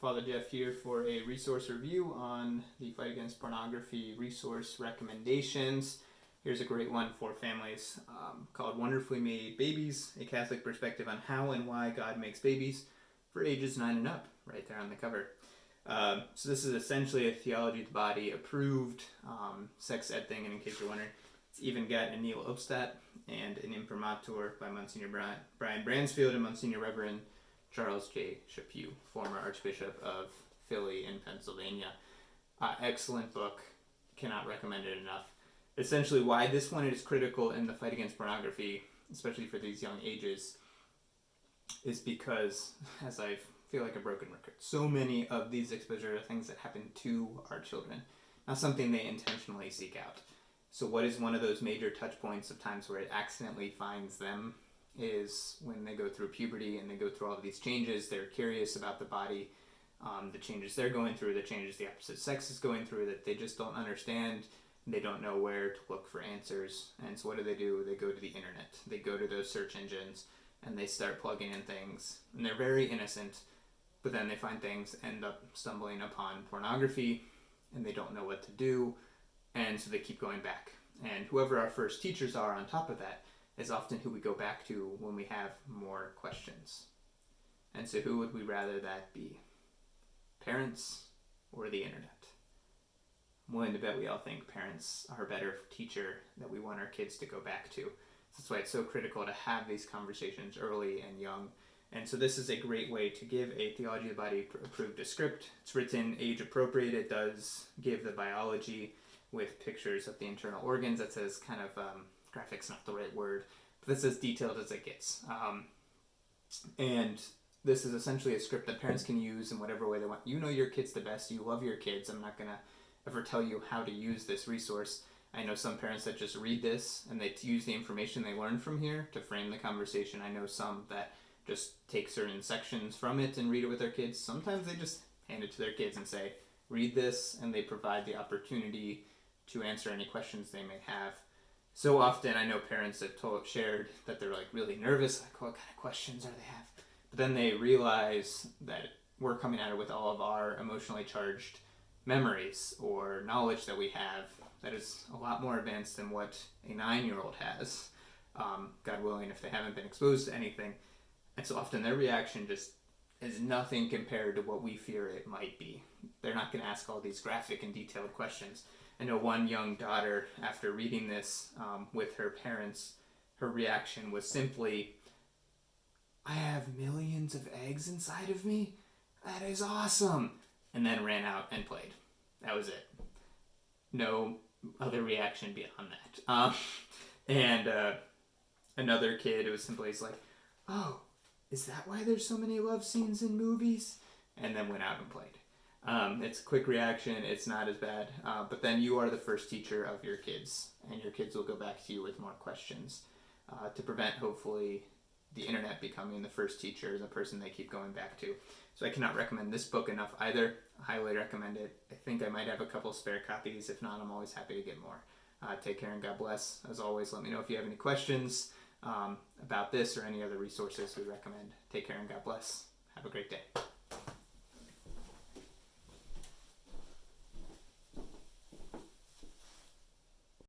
Father Jeff here for a resource review on the Fight Against Pornography resource recommendations. Here's a great one for families called Wonderfully Made Babies, a Catholic Perspective on How and Why God Makes Babies for Ages 9 and Up, right there on the cover. So this is essentially a Theology of the Body approved sex ed thing, and in case you're wondering, it's even got a Neil Obstat and an imprimatur by Monsignor Brian Bransfield and Monsignor Reverend Charles J. Chaput, former Archbishop of Philly in Pennsylvania. Excellent book. Cannot recommend it enough. Essentially why this one is critical in the fight against pornography, especially for these young ages, is because, as I feel like a broken record, so many of these exposure are things that happen to our children, not something they intentionally seek out. So what is one of those major touch points of times where it accidentally finds them is when they go through puberty and they go through all of these changes. They're curious about the body, the changes they're going through, the changes the opposite sex is going through that they just don't understand. They don't know where to look for answers. And so what do? They go to the internet. They go to those search engines and they start plugging in things. And they're very innocent, but then they find things, end up stumbling upon pornography, and they don't know what to do. And so they keep going back. And whoever our first teachers are on top of that is often who we go back to when we have more questions. And so who would we rather that be? Parents or the internet? I'm willing to bet we all think parents are a better teacher that we want our kids to go back to. That's why it's so critical to have these conversations early and young. And so this is a great way to give a Theology of the Body approved script. It's written age appropriate. It does give the biology with pictures of the internal organs. That says kind of graphics, not the right word, but that's as detailed as it gets. And this is essentially a script that parents can use in whatever way they want. You know your kids the best. You love your kids. I'm not going to ever tell you how to use this resource. I know some parents that just read this and they use the information they learn from here to frame the conversation. I know some that just take certain sections from it and read it with their kids. Sometimes they just hand it to their kids and say, read this, and they provide the opportunity to answer any questions they may have. So often I know parents have shared that they're like really nervous, like what kind of questions are they have? But then they realize that we're coming at it with all of our emotionally charged memories or knowledge that we have that is a lot more advanced than what a 9-year-old has, God willing, if they haven't been exposed to anything. And so often their reaction just is nothing compared to what we fear it might be. They're not going to ask all these graphic and detailed questions. I know one young daughter, after reading this with her parents, her reaction was simply, I have millions of eggs inside of me? That is awesome! And then ran out and played. That was it. No other reaction beyond that. Another kid, it was simply like, oh, is that why there's so many love scenes in movies? And then went out and played. It's a quick reaction, it's not as bad, but then you are the first teacher of your kids, and your kids will go back to you with more questions to prevent, hopefully, the internet becoming the first teacher, the person they keep going back to. So I cannot recommend this book enough either. I highly recommend it. I think I might have a couple spare copies. If not, I'm always happy to get more. Take care and God bless. As always, let me know if you have any questions about this or any other resources we recommend. Take care and God bless. Have a great day.